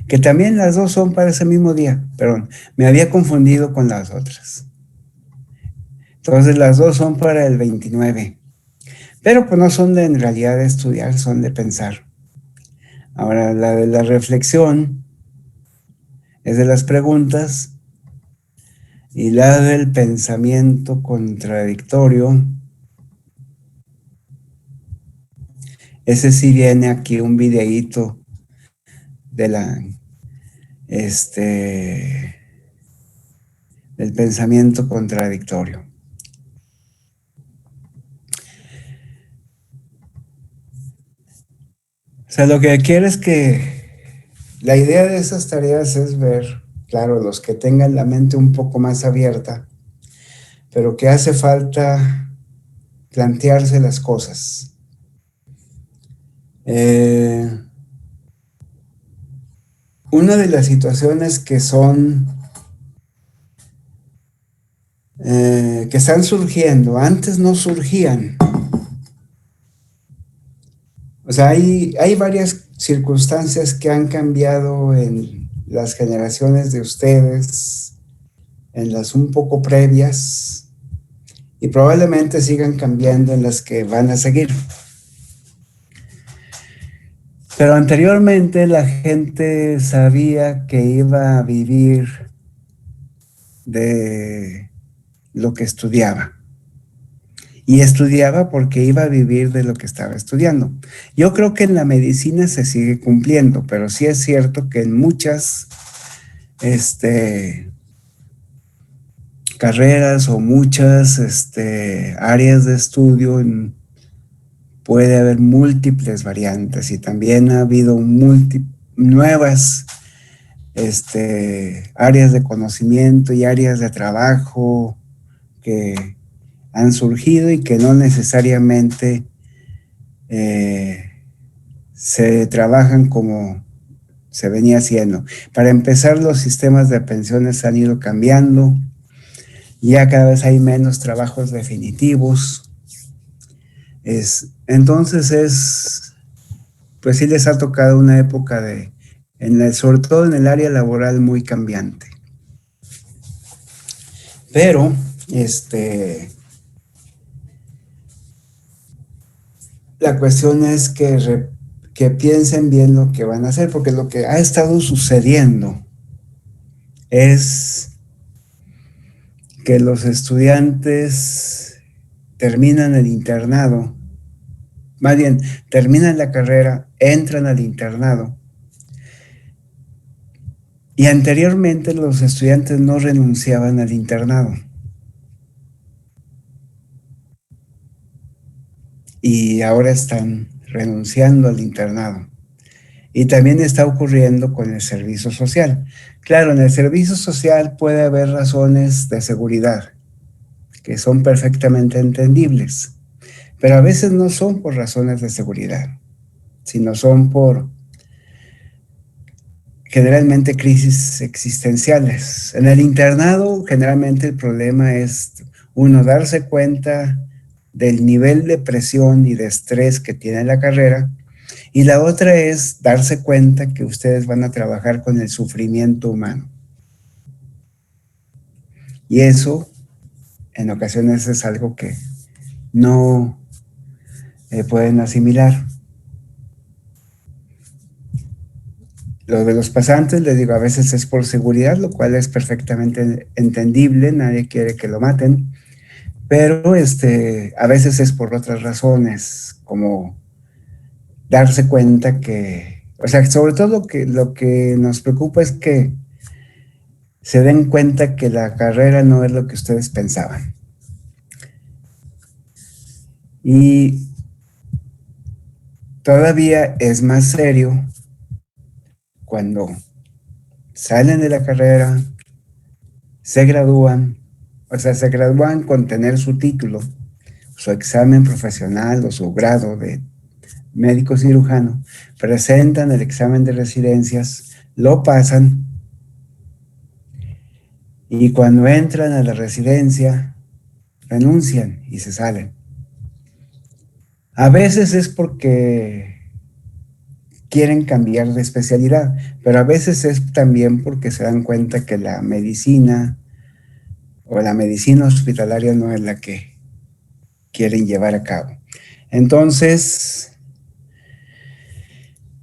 que también las dos son para ese mismo día, perdón, me había confundido con las otras. Entonces las dos son para el 29, pero pues no son en realidad de estudiar, son de pensar. Ahora la de la reflexión es de las preguntas y la del pensamiento contradictorio, ese sí viene aquí un videíto de del pensamiento contradictorio. O sea, lo que quiero es que la idea de esas tareas es ver, claro, los que tengan la mente un poco más abierta, pero que hace falta plantearse las cosas. Una de las situaciones que son, que están surgiendo, antes no surgían. O sea, hay varias circunstancias que han cambiado en las generaciones de ustedes, en las un poco previas, y probablemente sigan cambiando en las que van a seguir. Pero anteriormente la gente sabía que iba a vivir de lo que estudiaba. Y estudiaba porque iba a vivir de lo que estaba estudiando. Yo creo que en la medicina se sigue cumpliendo, pero sí es cierto que en muchas carreras o muchas áreas de estudio puede haber múltiples variantes y también ha habido nuevas áreas de conocimiento y áreas de trabajo que han surgido y que no necesariamente se trabajan como se venía haciendo. Para empezar, los sistemas de pensiones han ido cambiando, ya cada vez hay menos trabajos definitivos. Entonces pues sí les ha tocado una época sobre todo en el área laboral, muy cambiante. Pero, la cuestión es que piensen bien lo que van a hacer, porque lo que ha estado sucediendo es que los estudiantes terminan el internado, más bien, terminan la carrera, entran al internado, y anteriormente los estudiantes no renunciaban al internado. Y ahora están renunciando al internado. Y también está ocurriendo con el servicio social. Claro, en el servicio social puede haber razones de seguridad que son perfectamente entendibles, pero a veces no son por razones de seguridad, sino son por generalmente crisis existenciales. En el internado generalmente el problema es uno darse cuenta del nivel de presión y de estrés que tiene la carrera, y la otra es darse cuenta que ustedes van a trabajar con el sufrimiento humano. Y eso en ocasiones es algo que no pueden asimilar. Lo de los pasantes, les digo, a veces es por seguridad, lo cual es perfectamente entendible, nadie quiere que lo maten, pero a veces es por otras razones, como darse cuenta que, o sea, sobre todo lo que nos preocupa es que se den cuenta que la carrera no es lo que ustedes pensaban. Y todavía es más serio cuando salen de la carrera, se gradúan, o sea, se gradúan con tener su título, su examen profesional o su grado de médico cirujano, presentan el examen de residencias, lo pasan, y cuando entran a la residencia, renuncian y se salen. A veces es porque quieren cambiar de especialidad, pero a veces es también porque se dan cuenta que la medicina o la medicina hospitalaria no es la que quieren llevar a cabo. Entonces,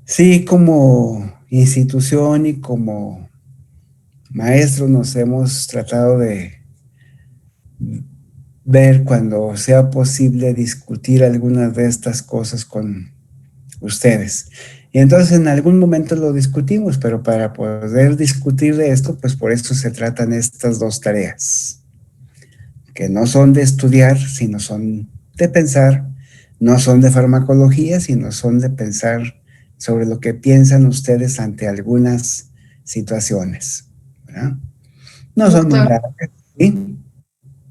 sí, como institución y como maestros nos hemos tratado de ver cuando sea posible discutir algunas de estas cosas con ustedes. Y entonces en algún momento lo discutimos, pero para poder discutir de esto, pues por eso se tratan estas dos tareas, que no son de estudiar, sino son de pensar, no son de farmacología, sino son de pensar sobre lo que piensan ustedes ante algunas situaciones, ¿verdad? No son muy Doctor, largas, ¿sí?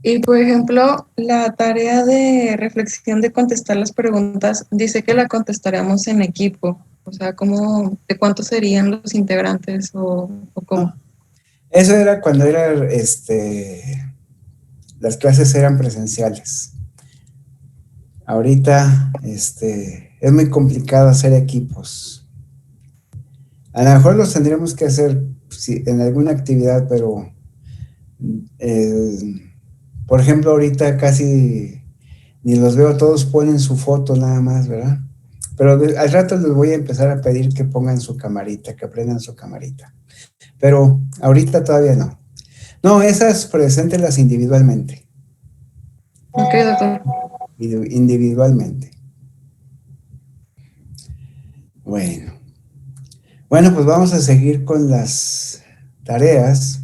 y por ejemplo, la tarea de reflexión de contestar las preguntas dice que la contestaremos en equipo. O sea, ¿cómo, de cuántos serían los integrantes o cómo? Eso era cuando las clases eran presenciales. Ahorita, es muy complicado hacer equipos. A lo mejor los tendríamos que hacer sí, en alguna actividad, pero, eh, por ejemplo, ahorita casi ni los veo, todos ponen su foto nada más, ¿verdad? Pero al rato les voy a empezar a pedir que pongan su camarita, que prendan su camarita. Pero ahorita todavía no. No, esas preséntelas individualmente. Ok, doctor. Individualmente. Bueno. Bueno, pues vamos a seguir con las tareas.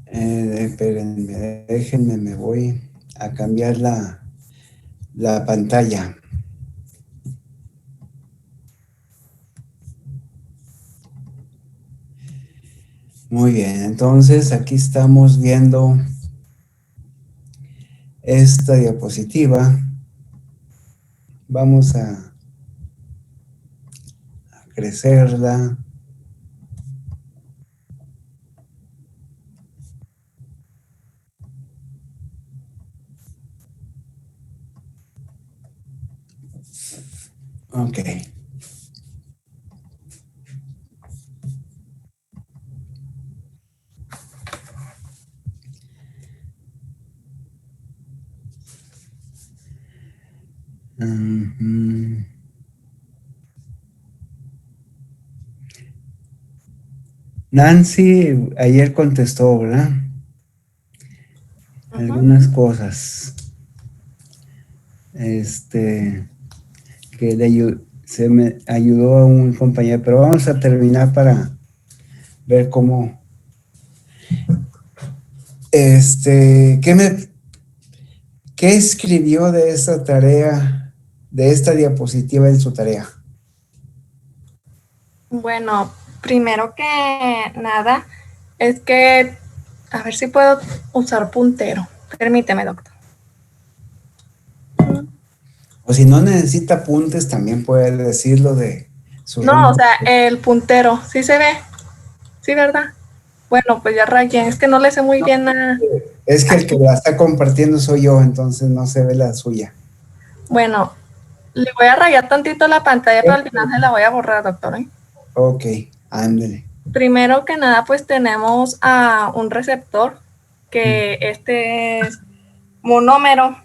Espérenme, déjenme, me voy a cambiar la pantalla. Muy bien, entonces aquí estamos viendo esta diapositiva. Vamos a crecerla. Ok. Ujú. Nancy ayer contestó, ¿verdad? Ujú. Algunas cosas. Que se me ayudó a un compañero, pero vamos a terminar para ver cómo, ¿qué qué escribió de esta tarea, de esta diapositiva en su tarea? Bueno, primero que nada, es que, a ver si puedo usar puntero. Permíteme, doctor. O si no necesita apuntes, también puede decirlo de su No, o rumbo. sea, el puntero, ¿sí se ve? ¿Sí, verdad? Bueno, pues ya rayé, es que no le sé muy bien a... Es que el que la está compartiendo soy yo, entonces no se ve la suya. Bueno, le voy a rayar tantito la pantalla, pero al final se la voy a borrar, doctor, ¿eh? Ok, ándele. Primero que nada, pues tenemos a un receptor, que este es monómero,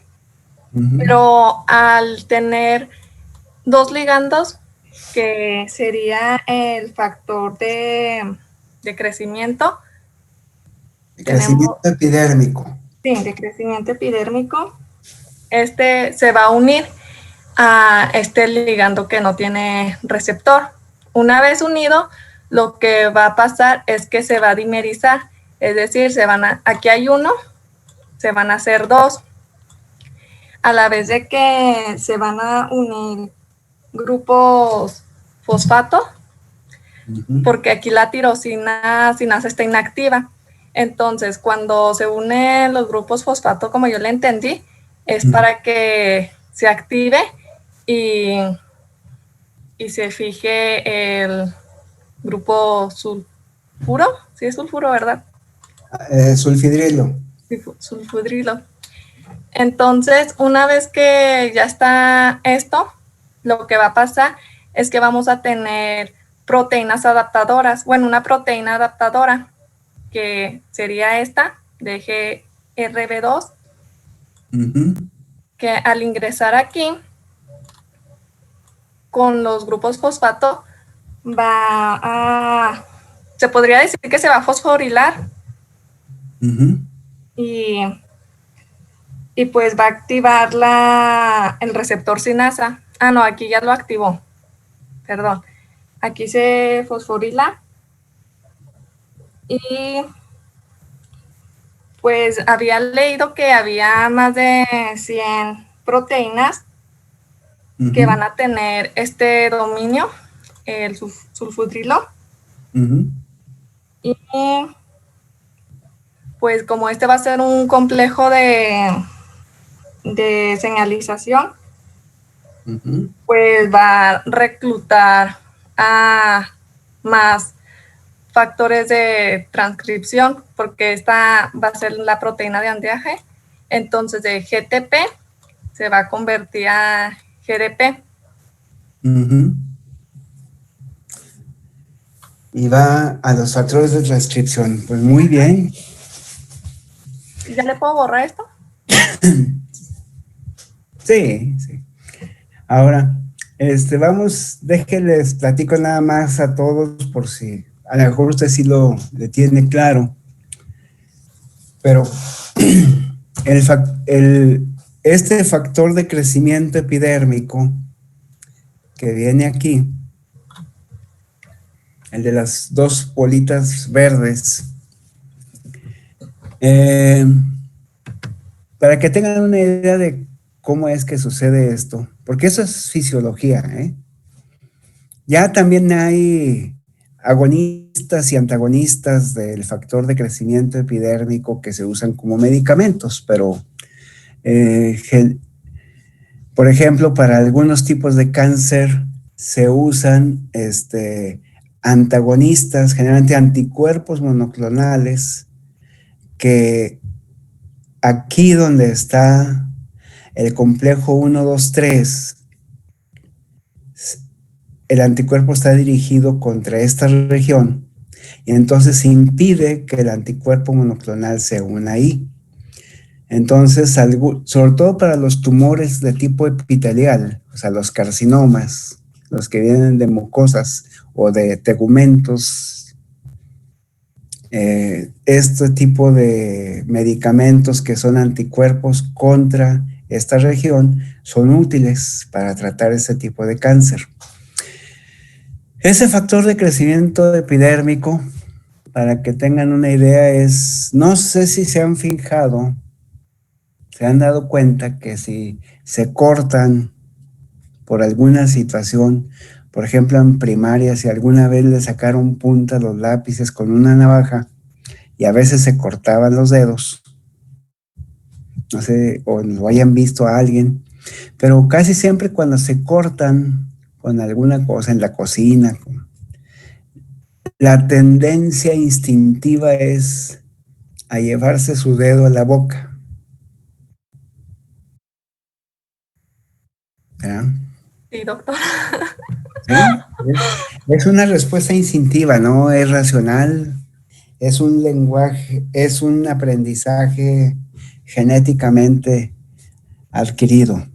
pero al tener dos ligandos, que sería el factor de crecimiento, tenemos, Crecimiento epidérmico. sí, de crecimiento epidérmico, este se va a unir a este ligando que no tiene receptor. Una vez unido, lo que va a pasar es que se va a dimerizar, es decir, aquí hay uno, se van a hacer dos, a la vez de que se van a unir grupos fosfato, porque aquí la tirosina sinasa está inactiva. Entonces, cuando se unen los grupos fosfato, como yo le entendí, es para que se active y, y se fije el grupo sulfuro. Sí, es sulfuro, ¿verdad? Sulfidrilo. Sulfudrilo. Entonces, una vez que ya está esto, lo que va a pasar es que vamos a tener proteínas adaptadoras. Bueno, una proteína adaptadora que sería esta de GRB2, que al ingresar aquí con los grupos fosfato se podría decir que se va a fosforilar y pues va a activar el receptor sinasa. Ah, no, aquí ya lo activó. Perdón. Aquí se fosforila y pues había leído que había más de 100 proteínas que van a tener este dominio, el sulfutrilo. Y pues como este va a ser un complejo de señalización, pues va a reclutar a más factores de transcripción, porque esta va a ser la proteína de antiaje. Entonces de GTP se va a convertir a GDP. Y va a los factores de transcripción. Pues muy bien. ¿Ya le puedo borrar esto? Sí. Ahora, déjenles platico nada más a todos por si a lo mejor usted sí le tiene claro. Pero este factor de crecimiento epidérmico que viene aquí, el de las dos bolitas verdes, para que tengan una idea de cómo es que sucede esto, porque eso es fisiología, ¿eh? Ya también hay agonistas y antagonistas del factor de crecimiento epidérmico que se usan como medicamentos, pero por ejemplo, para algunos tipos de cáncer se usan antagonistas, generalmente anticuerpos monoclonales, que aquí donde está el complejo 1, 2, 3, el anticuerpo está dirigido contra esta región y entonces impide que el anticuerpo monoclonal se una ahí. Entonces, sobre todo para los tumores de tipo epitelial, o sea, los carcinomas, los que vienen de mucosas o de tegumentos, este tipo de medicamentos que son anticuerpos contra esta región son útiles para tratar ese tipo de cáncer. Ese factor de crecimiento epidérmico, para que tengan una idea, no sé si se han fijado, se han dado cuenta que si se cortan por alguna situación, por ejemplo en primaria, si alguna vez le sacaron punta a los lápices con una navaja y a veces se cortaban los dedos, no sé, o lo hayan visto a alguien, pero casi siempre cuando se cortan con alguna cosa en la cocina, la tendencia instintiva es a llevarse su dedo a la boca. ¿Verdad? Sí, doctor. ¿Sí? Es una respuesta instintiva, no es racional, es un lenguaje, es un aprendizaje genéticamente adquirido.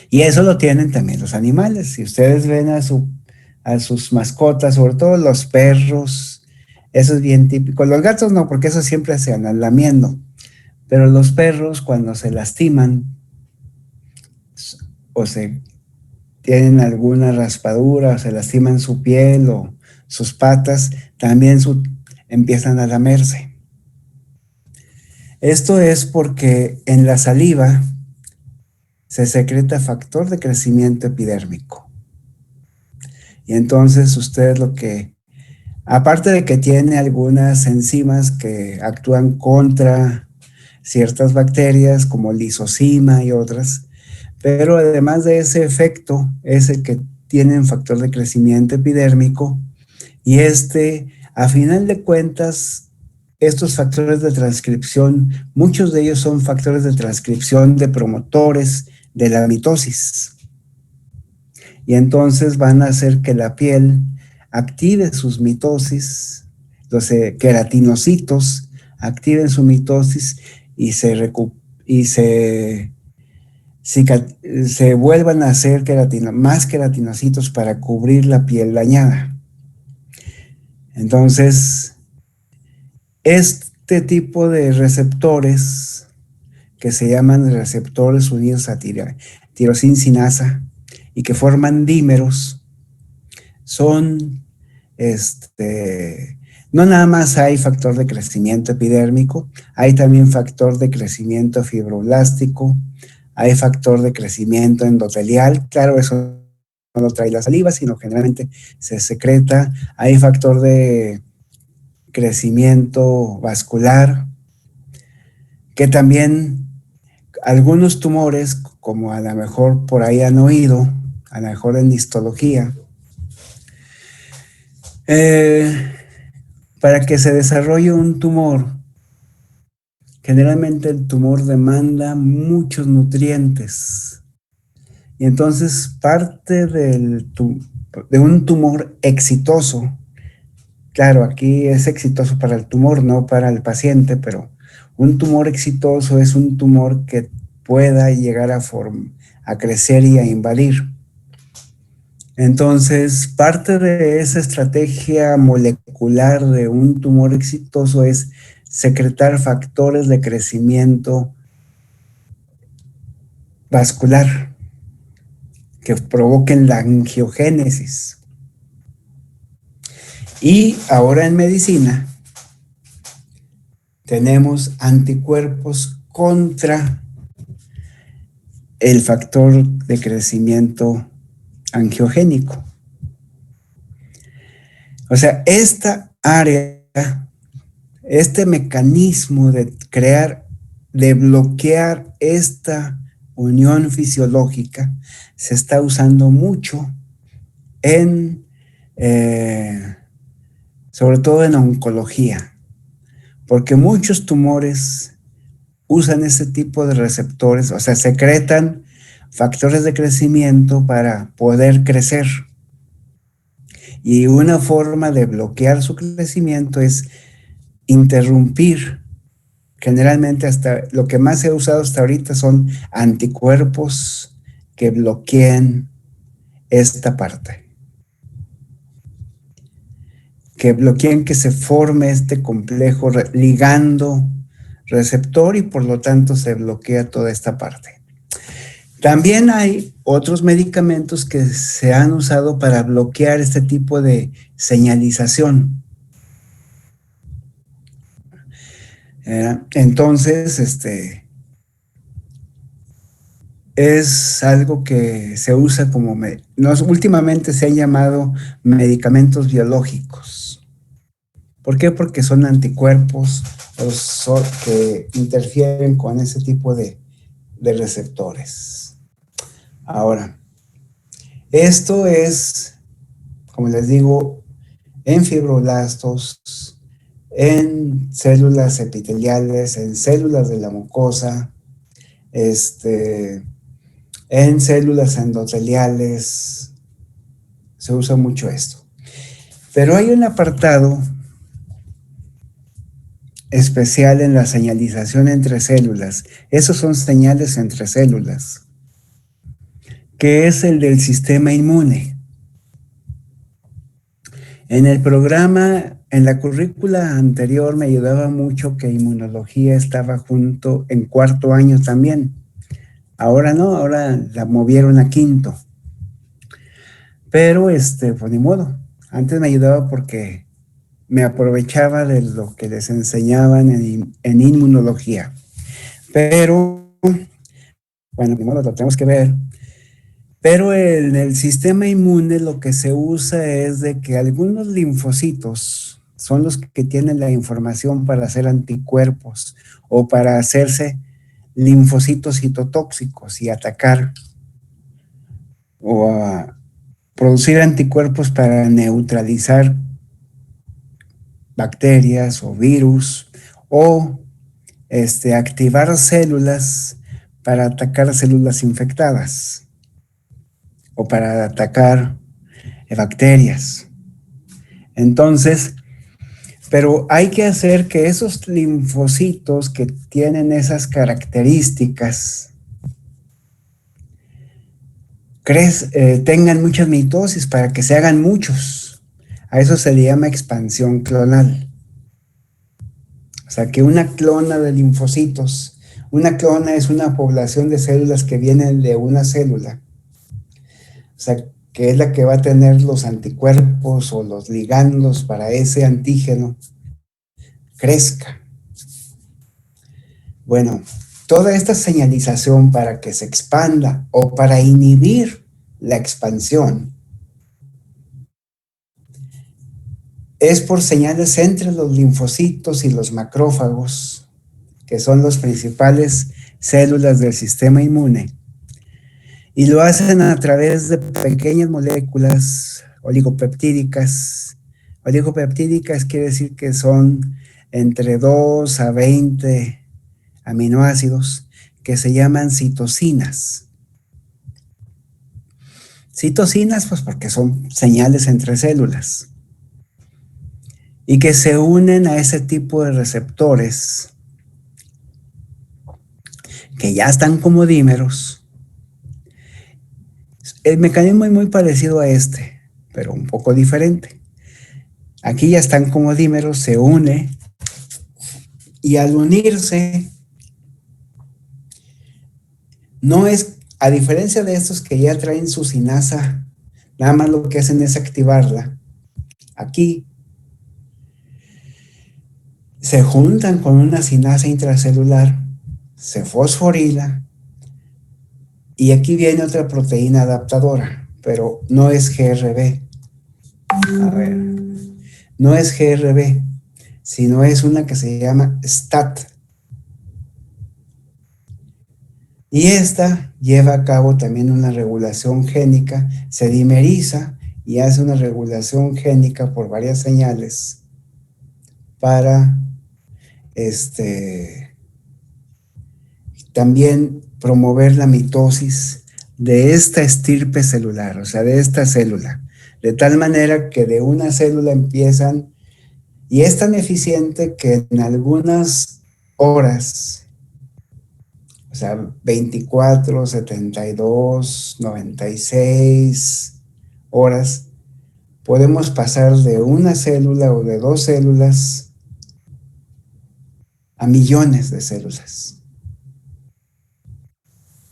Y eso lo tienen también los animales. Si ustedes ven a sus mascotas, sobre todo los perros, eso es bien típico. Los gatos no, porque eso siempre se andan lamiendo. Pero los perros, cuando se lastiman o se tienen alguna raspadura o se lastiman su piel o sus patas, también empiezan a lamerse. Esto es porque en la saliva se secreta factor de crecimiento epidérmico. Y entonces ustedes aparte de que tiene algunas enzimas que actúan contra ciertas bacterias como lisozima y otras, pero además de ese efecto es el que tienen factor de crecimiento epidérmico y a final de cuentas, estos factores de transcripción, muchos de ellos son factores de transcripción de promotores de la mitosis. Y entonces van a hacer que la piel active sus mitosis, los queratinocitos activen su mitosis y se vuelvan a hacer más queratinocitos para cubrir la piel dañada. Entonces, este tipo de receptores, que se llaman receptores unidos a tirosina y que forman dímeros, son, no nada más hay factor de crecimiento epidérmico, hay también factor de crecimiento fibroblástico, hay factor de crecimiento endotelial, claro, eso no lo trae la saliva, sino generalmente se secreta, hay factor de crecimiento vascular, que también algunos tumores, como a lo mejor por ahí han oído, a lo mejor en histología, para que se desarrolle un tumor, generalmente el tumor demanda muchos nutrientes. Y entonces parte de un tumor exitoso, claro, aquí es exitoso para el tumor, no para el paciente, pero un tumor exitoso es un tumor que pueda llegar a crecer y a invadir. Entonces, parte de esa estrategia molecular de un tumor exitoso es secretar factores de crecimiento vascular que provoquen la angiogénesis. Y ahora en medicina tenemos anticuerpos contra el factor de crecimiento angiogénico. O sea, esta área, este mecanismo de bloquear esta unión fisiológica se está usando mucho sobre todo en oncología, porque muchos tumores usan ese tipo de receptores, o sea, secretan factores de crecimiento para poder crecer. Y una forma de bloquear su crecimiento es interrumpir. Generalmente lo que más se ha usado hasta ahorita son anticuerpos que bloqueen esta parte. Que bloqueen que se forme este complejo ligando receptor y por lo tanto se bloquea toda esta parte. También hay otros medicamentos que se han usado para bloquear este tipo de señalización. Entonces, es algo que se usa como, últimamente se han llamado medicamentos biológicos. ¿Por qué? Porque son anticuerpos que interfieren con ese tipo de receptores. Ahora, esto es, como les digo, en fibroblastos, en células epiteliales, en células de la mucosa, en células endoteliales, se usa mucho esto. Pero hay un apartado especial en la señalización entre células. Esos son señales entre células, que es el del sistema inmune. En el programa, en la currícula anterior me ayudaba mucho que inmunología estaba junto en cuarto año también. Ahora no, ahora la movieron a quinto. Pero, pues ni modo. Antes me ayudaba porque me aprovechaba de lo que les enseñaban en inmunología. Pero, bueno, ni modo, lo tenemos que ver. Pero en el sistema inmune lo que se usa es de que algunos linfocitos son los que tienen la información para hacer anticuerpos o para hacerse linfocitos citotóxicos y atacar o a producir anticuerpos para neutralizar bacterias o virus o activar células para atacar células infectadas o para atacar bacterias. Entonces, pero hay que hacer que esos linfocitos que tienen esas características tengan muchas mitosis para que se hagan muchos. A eso se le llama expansión clonal. O sea, que una clona de linfocitos, una clona es una población de células que vienen de una célula. O sea, que es la que va a tener los anticuerpos o los ligandos para ese antígeno, crezca. Bueno, toda esta señalización para que se expanda o para inhibir la expansión es por señales entre los linfocitos y los macrófagos, que son las principales células del sistema inmune. Y lo hacen a través de pequeñas moléculas oligopeptídicas. Oligopeptídicas quiere decir que son entre 2 a 20 aminoácidos que se llaman citocinas. Citocinas, pues porque son señales entre células. Y que se unen a ese tipo de receptores que ya están como dímeros. El mecanismo es muy parecido a este, pero un poco diferente. Aquí ya están como dímeros, se une, y al unirse, no es, a diferencia de estos que ya traen su sinasa, nada más lo que hacen es activarla. Aquí se juntan con una sinasa intracelular, se fosforila, y aquí viene otra proteína adaptadora, pero no es GRB. A ver, no es GRB, sino es una que se llama STAT. Y esta lleva a cabo también una regulación génica, se dimeriza y hace una regulación génica por varias señales para también promover la mitosis de esta estirpe celular, o sea, de esta célula, de tal manera que de una célula empiezan, y es tan eficiente que en algunas horas, o sea, 24, 72, 96 horas, podemos pasar de una célula o de 2 células a millones de células.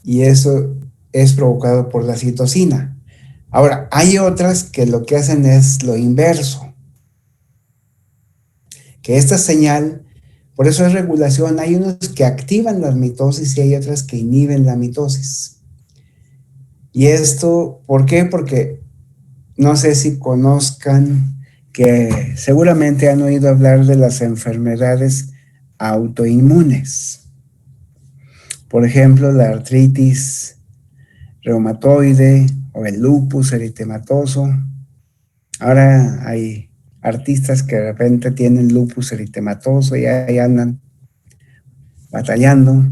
Y eso es provocado por la citosina. Ahora, hay otras que lo que hacen es lo inverso. Que esta señal, por eso es regulación, hay unos que activan la mitosis y hay otras que inhiben la mitosis. Y esto, ¿por qué? Porque no sé si conozcan que seguramente han oído hablar de las enfermedades autoinmunes. Por ejemplo, la artritis reumatoide o el lupus eritematoso. Ahora hay artistas que de repente tienen lupus eritematoso y ahí andan batallando.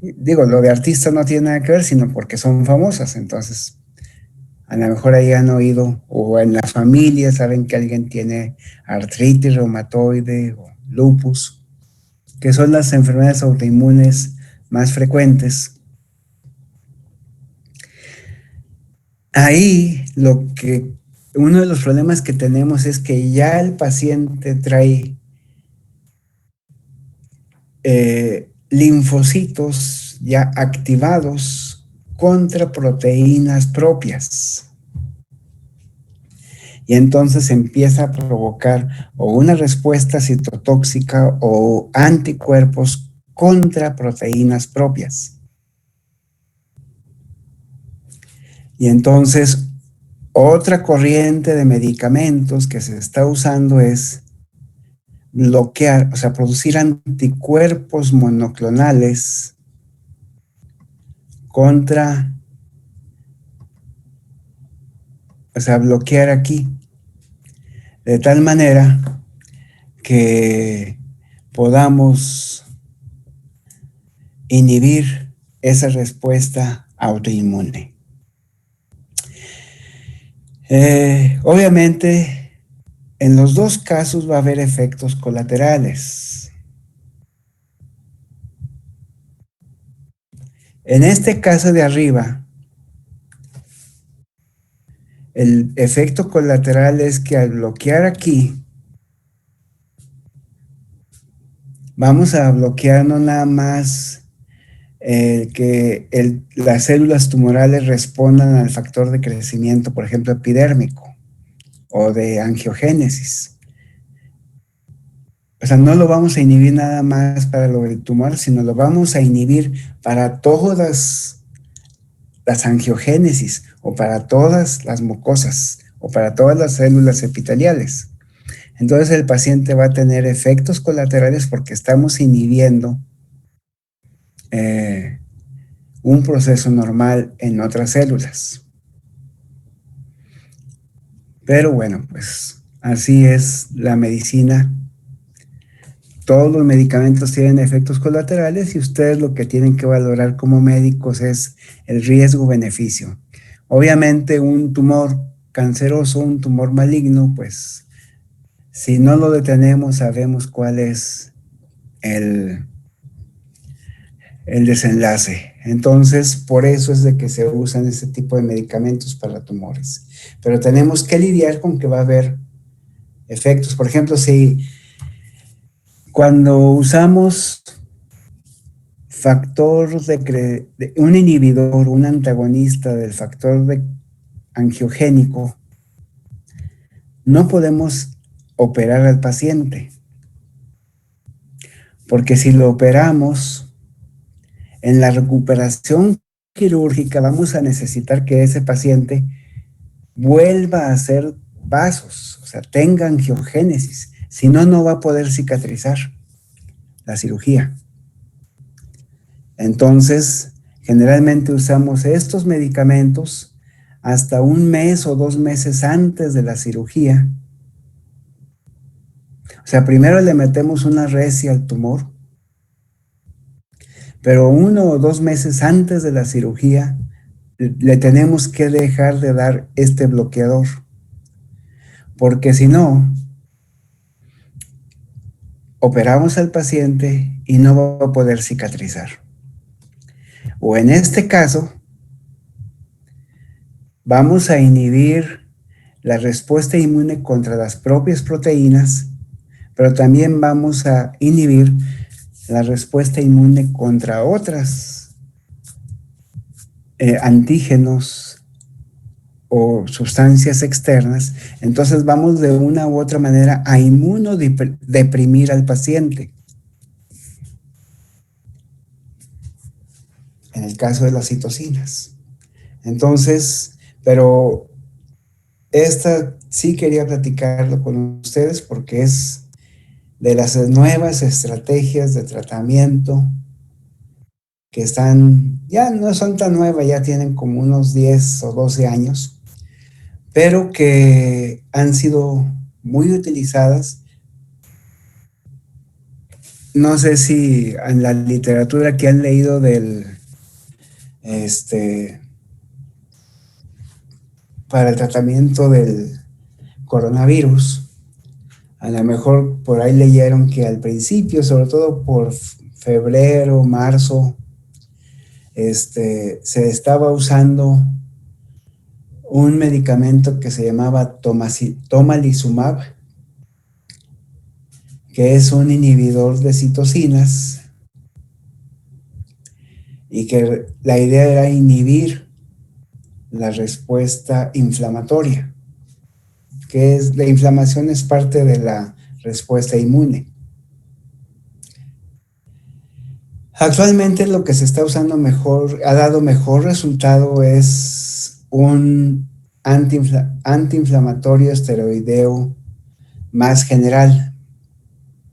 Digo, lo de artista no tiene nada que ver, sino porque son famosas. Entonces, a lo mejor ahí han oído, o en la familia saben que alguien tiene artritis reumatoide o lupus, que son las enfermedades autoinmunes más frecuentes. Ahí uno de los problemas que tenemos es que ya el paciente trae linfocitos ya activados contra proteínas propias. Y entonces empieza a provocar o una respuesta citotóxica o anticuerpos contra proteínas propias. Y entonces otra corriente de medicamentos que se está usando es bloquear, o sea, producir anticuerpos monoclonales contra, o sea, bloquear aquí, de tal manera que podamos inhibir esa respuesta autoinmune. Obviamente, en los dos casos va a haber efectos colaterales. En este caso de arriba, el efecto colateral es que al bloquear aquí, vamos a bloquear no nada más que las células tumorales respondan al factor de crecimiento, por ejemplo, epidérmico o de angiogénesis. O sea, no lo vamos a inhibir nada más para lo del tumor, sino lo vamos a inhibir para todas las angiogénesis o para todas las mucosas o para todas las células epiteliales. Entonces el paciente va a tener efectos colaterales porque estamos inhibiendo un proceso normal en otras células. Pero bueno, pues así es la medicina. Todos los medicamentos tienen efectos colaterales y ustedes lo que tienen que valorar como médicos es el riesgo-beneficio. Obviamente un tumor canceroso, un tumor maligno, pues si no lo detenemos sabemos cuál es el desenlace. Entonces, por eso es de que se usan ese tipo de medicamentos para tumores. Pero tenemos que lidiar con que va a haber efectos. Por ejemplo, si cuando usamos un inhibidor, un antagonista del factor angiogénico, no podemos operar al paciente. Porque si lo operamos, en la recuperación quirúrgica vamos a necesitar que ese paciente vuelva a hacer vasos, o sea, tenga angiogénesis. Si no, no va a poder cicatrizar la cirugía. Entonces, generalmente usamos estos medicamentos hasta 1 mes o 2 meses antes de la cirugía. O sea, primero le metemos una resia al tumor, pero 1 o 2 meses antes de la cirugía le tenemos que dejar de dar este bloqueador, porque si no, operamos al paciente y no va a poder cicatrizar. O en este caso, vamos a inhibir la respuesta inmune contra las propias proteínas, pero también vamos a inhibir la respuesta inmune contra otras antígenos o sustancias externas. Entonces vamos de una u otra manera a inmunodeprimir al paciente. En el caso de las citocinas. Entonces, pero esta sí quería platicarlo con ustedes porque es de las nuevas estrategias de tratamiento que ya no son tan nuevas, ya tienen como unos 10 o 12 años, pero que han sido muy utilizadas. No sé si en la literatura que han leído para el tratamiento del coronavirus, a lo mejor por ahí leyeron que al principio, sobre todo por febrero, marzo, se estaba usando un medicamento que se llamaba tomalizumab, que es un inhibidor de citocinas, y que la idea era inhibir la respuesta inflamatoria, que la inflamación es parte de la respuesta inmune. Actualmente lo que se está usando ha dado mejor resultado es un antiinflamatorio esteroideo más general,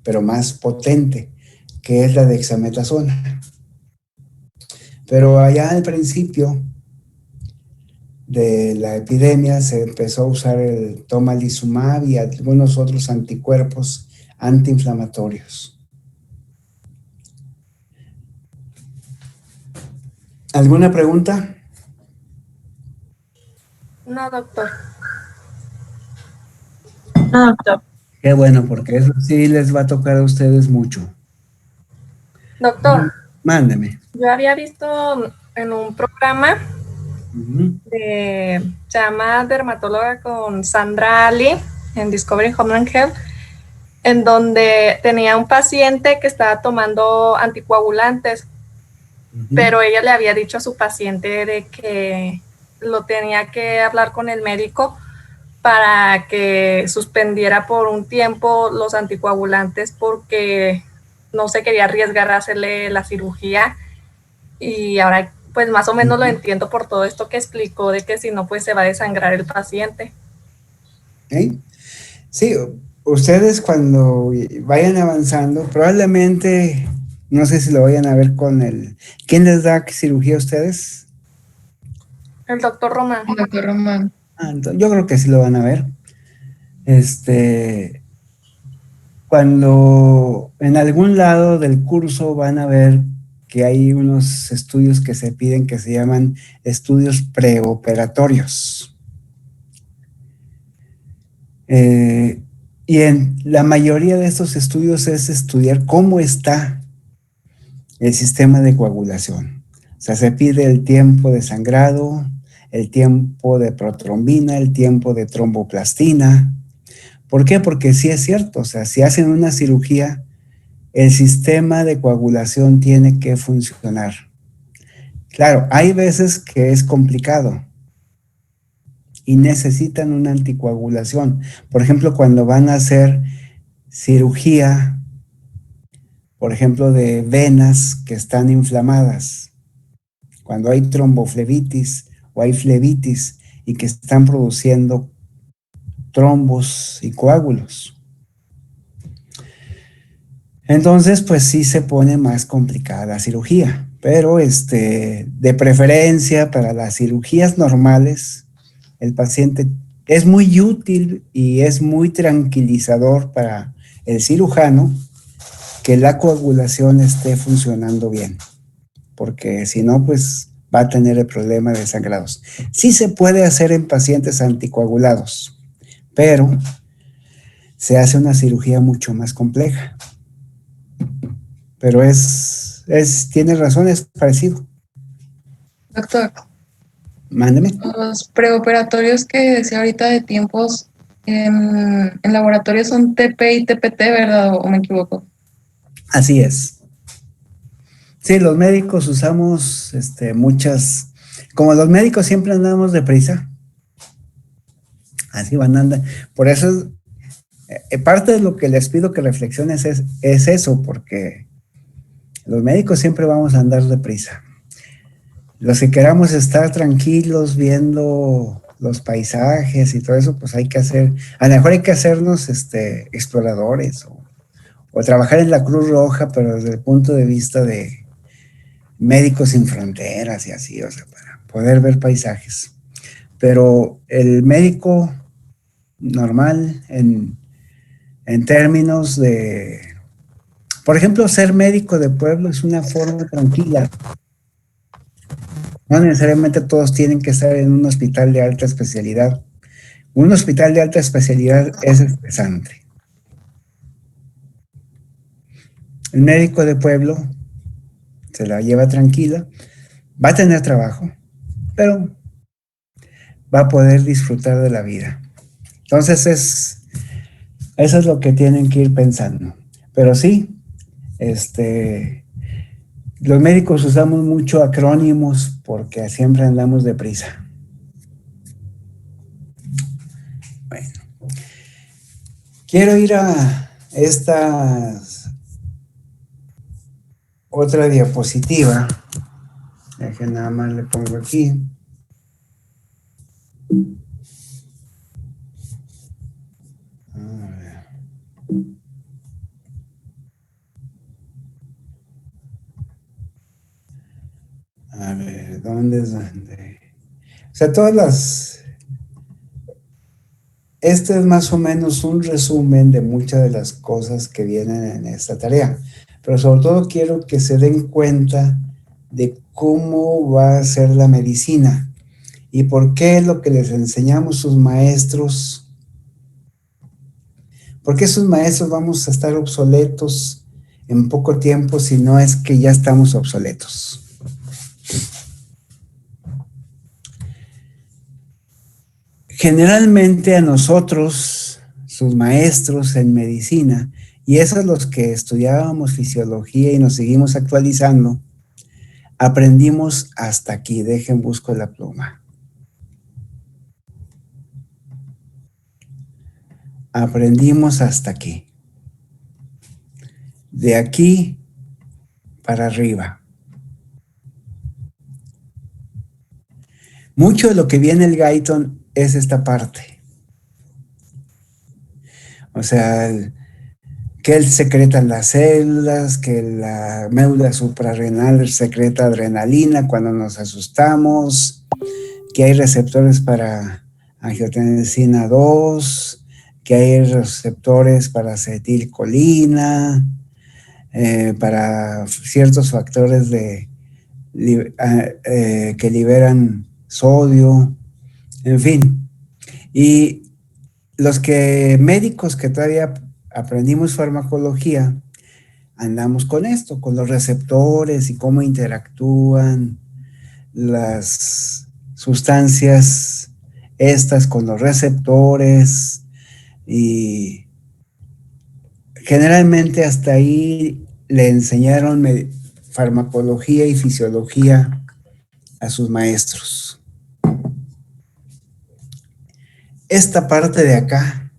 pero más potente, que es la dexametasona. Pero allá al principio de la epidemia se empezó a usar el tomalizumab y algunos otros anticuerpos antiinflamatorios. ¿Alguna pregunta? No, doctor. No, doctor. Qué bueno, porque eso sí les va a tocar a ustedes mucho. Doctor, Mándeme. yo había visto en un programa Ujú. se llama Dermatóloga con Sandra Ali en Discovery Homeland Health, en donde tenía un paciente que estaba tomando anticoagulantes, pero ella le había dicho a su paciente de que lo tenía que hablar con el médico para que suspendiera por un tiempo los anticoagulantes porque no se quería arriesgar a hacerle la cirugía. Y ahora pues más o menos lo entiendo por todo esto que explicó de que si no pues se va a desangrar el paciente. ¿Eh? Sí, ustedes cuando vayan avanzando, probablemente, no sé si lo vayan a ver con el... ¿Quién les da cirugía a ustedes? El doctor Román. El doctor Román. Yo creo que sí lo van a ver. Cuando en algún lado del curso van a ver que hay unos estudios que se piden que se llaman estudios preoperatorios. Y en la mayoría de estos estudios es estudiar cómo está el sistema de coagulación. O sea, se pide el tiempo de sangrado, el tiempo de protrombina, el tiempo de tromboplastina. ¿Por qué? Porque sí es cierto, o sea, si hacen una cirugía, el sistema de coagulación tiene que funcionar. Claro, hay veces que es complicado y necesitan una anticoagulación. Por ejemplo, cuando van a hacer cirugía, por ejemplo, de venas que están inflamadas, cuando hay tromboflebitis o hay flebitis y que están produciendo trombos y coágulos. Entonces, pues sí se pone más complicada la cirugía, pero de preferencia para las cirugías normales, el paciente es muy útil y es muy tranquilizador para el cirujano que la coagulación esté funcionando bien, porque si no, pues va a tener el problema de sangrados. Sí se puede hacer en pacientes anticoagulados, pero se hace una cirugía mucho más compleja. Pero tiene razón, es parecido. Doctor, Mándeme. los preoperatorios que decía ahorita de tiempos en laboratorio son TP y TPT, ¿verdad? ¿O me equivoco? Así es. Sí, los médicos usamos muchas, como los médicos siempre andamos deprisa, así van andando. Por eso, parte de lo que les pido que reflexiones es eso, porque los médicos siempre vamos a andar deprisa. Los que queramos estar tranquilos viendo los paisajes y todo eso, pues hay que hacer, a lo mejor hay que hacernos exploradores o trabajar en la Cruz Roja, pero desde el punto de vista de Médicos Sin Fronteras y así, o sea, para poder ver paisajes. Pero el médico normal en términos de, por ejemplo, ser médico de pueblo es una forma tranquila. No necesariamente todos tienen que estar en un hospital de alta especialidad. Un hospital de alta especialidad es estresante. El médico de pueblo se la lleva tranquila, va a tener trabajo, pero va a poder disfrutar de la vida. Entonces eso es lo que tienen que ir pensando. Pero sí, los médicos usamos mucho acrónimos porque siempre andamos deprisa. Bueno, quiero ir a esta otra diapositiva. Que nada más le pongo aquí. A ver, ¿dónde es donde? O sea, este es más o menos un resumen de muchas de las cosas que vienen en esta tarea, pero sobre todo quiero que se den cuenta de cómo va a ser la medicina y por qué lo que les enseñamos sus maestros, por qué sus maestros vamos a estar obsoletos en poco tiempo si no es que ya estamos obsoletos. Generalmente a nosotros, sus maestros en medicina, y esos los que estudiábamos fisiología y nos seguimos actualizando, aprendimos hasta aquí. Dejen, busco la pluma. Aprendimos hasta aquí. De aquí para arriba. Mucho de lo que viene el Guyton es esta parte. O sea, que él secreta las células, que la médula suprarrenal secreta adrenalina cuando nos asustamos, que hay receptores para angiotensina 2, que hay receptores para acetilcolina, para ciertos factores que liberan sodio, en fin. Y los médicos que todavía aprendimos farmacología, andamos con esto, con los receptores y cómo interactúan las sustancias estas con los receptores, y generalmente hasta ahí le enseñaron farmacología y fisiología a sus maestros. Esta parte de acá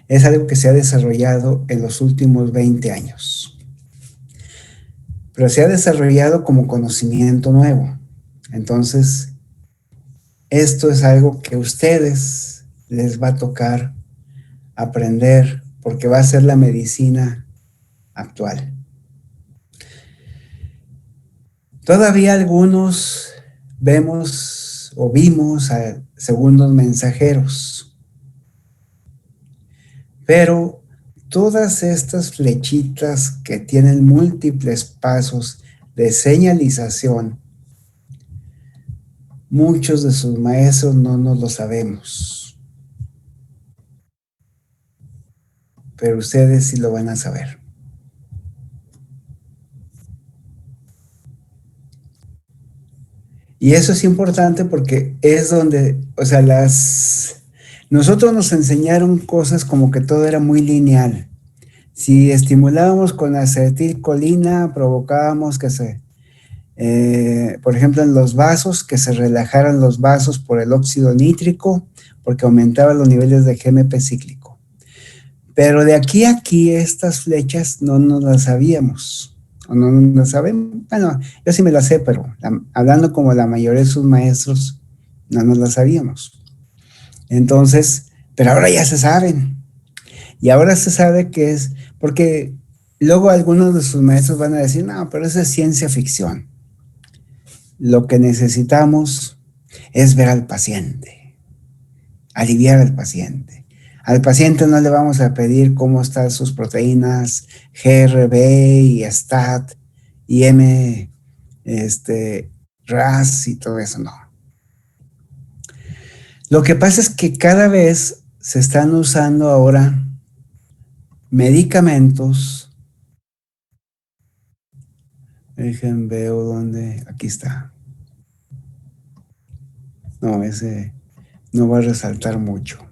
es algo que se ha desarrollado en los últimos 20 años. Pero se ha desarrollado como conocimiento nuevo. Entonces, esto es algo que a ustedes les va a tocar aprender porque va a ser la medicina actual. Todavía algunos vemos o vimos a segundos mensajeros, pero todas estas flechitas que tienen múltiples pasos de señalización, muchos de sus maestros no nos lo sabemos, pero ustedes sí lo van a saber. Y eso es importante porque es donde, o sea, nosotros nos enseñaron cosas como que todo era muy lineal. Si estimulábamos con acetilcolina, provocábamos que por ejemplo, en los vasos, que se relajaran los vasos por el óxido nítrico, porque aumentaba los niveles de GMP cíclico. Pero de aquí a aquí, estas flechas no nos las sabíamos. O no nos sabemos. Bueno, yo sí me las sé, pero hablando como la mayoría de sus maestros, no nos las sabíamos. Entonces, pero ahora ya se saben. Y ahora se sabe que es, porque luego algunos de sus maestros van a decir, no, pero eso es ciencia ficción. Lo que necesitamos es ver al paciente, aliviar al paciente. Al paciente no le vamos a pedir cómo están sus proteínas GRB y STAT y RAS y todo eso, no. Lo que pasa es que cada vez se están usando ahora medicamentos. Dejen, veo dónde, aquí está. No, ese no va a resaltar mucho.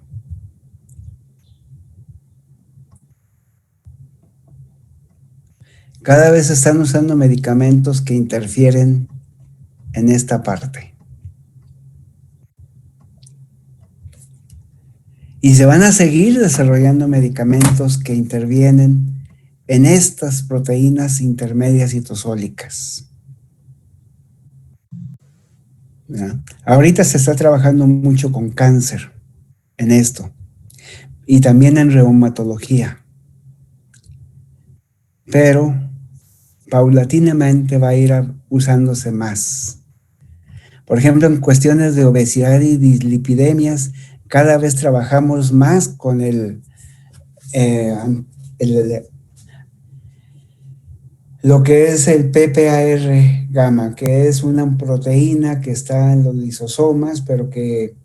Cada vez se están usando medicamentos que interfieren en esta parte. Y se van a seguir desarrollando medicamentos que intervienen en estas proteínas intermedias citosólicas. ¿Ya? Ahorita se está trabajando mucho con cáncer en esto y también en reumatología, pero paulatinamente va a ir usándose más. Por ejemplo, en cuestiones de obesidad y dislipidemias, cada vez trabajamos más con lo que es el PPAR gamma, que es una proteína que está en los lisosomas, pero que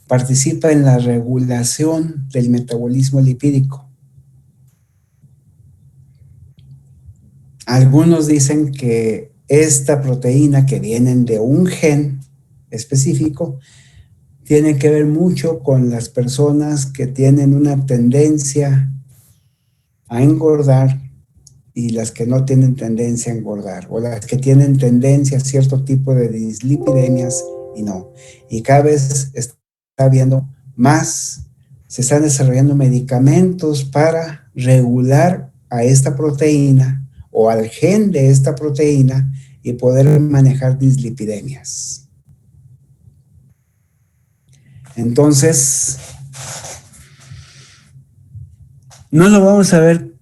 participa en la regulación del metabolismo lipídico. Algunos dicen que esta proteína, que vienen de un gen específico, tiene que ver mucho con las personas que tienen una tendencia a engordar y las que no tienen tendencia a engordar, o las que tienen tendencia a cierto tipo de dislipidemias y no. Y cada vez está habiendo más, se están desarrollando medicamentos para regular a esta proteína o al gen de esta proteína y poder manejar dislipidemias. Entonces, no lo vamos a ver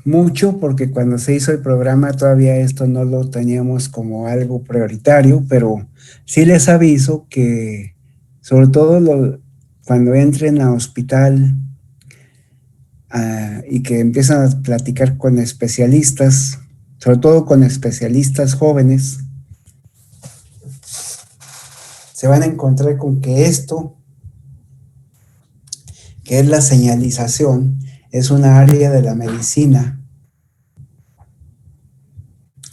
mucho porque cuando se hizo el programa todavía esto no lo teníamos como algo prioritario, pero sí les aviso que sobre todo cuando entren a hospital y que empiezan a platicar con especialistas, sobre todo con especialistas jóvenes, se van a encontrar con que esto, que es la señalización, es una área de la medicina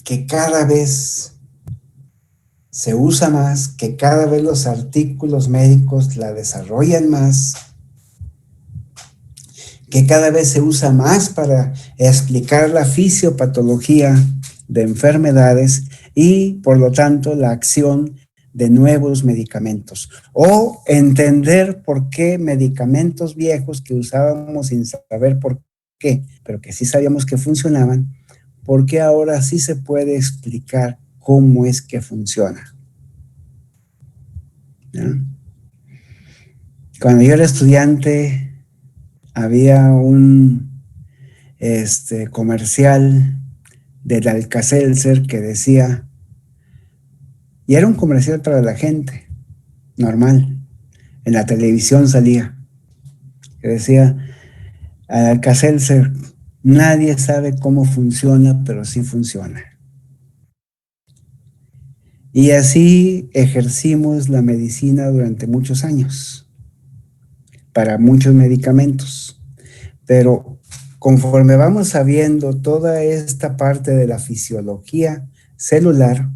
que cada vez se usa más, que cada vez los artículos médicos la desarrollan más, que cada vez se usa más para explicar la fisiopatología de enfermedades y, por lo tanto, la acción de nuevos medicamentos, o entender por qué medicamentos viejos que usábamos sin saber por qué, pero que sí sabíamos que funcionaban, por qué ahora sí se puede explicar cómo es que funciona. ¿No? Cuando yo era estudiante, había un comercial del Alka-Seltzer que decía, y era un comercial para la gente, normal, en la televisión salía, que decía, Alka-Seltzer, nadie sabe cómo funciona, pero sí funciona. Y así ejercimos la medicina durante muchos años, para muchos medicamentos, pero conforme vamos sabiendo toda esta parte de la fisiología celular,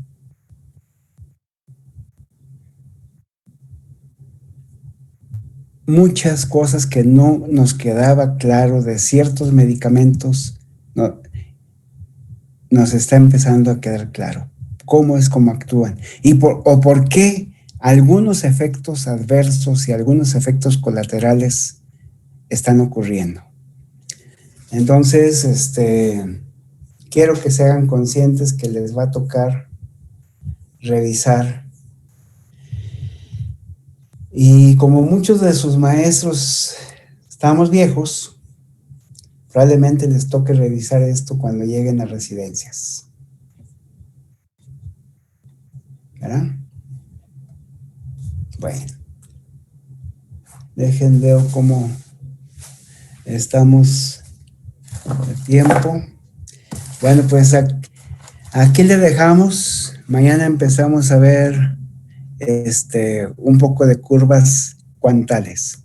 muchas cosas que no nos quedaba claro de ciertos medicamentos, nos está empezando a quedar claro cómo actúan y por qué algunos efectos adversos y algunos efectos colaterales están ocurriendo. Entonces, quiero que se hagan conscientes que les va a tocar revisar. Y como muchos de sus maestros estamos viejos, probablemente les toque revisar esto cuando lleguen a residencias. ¿Verdad? Bueno. Veo cómo estamos de tiempo. Bueno, pues aquí le dejamos. Mañana empezamos a ver un poco de curvas cuantales.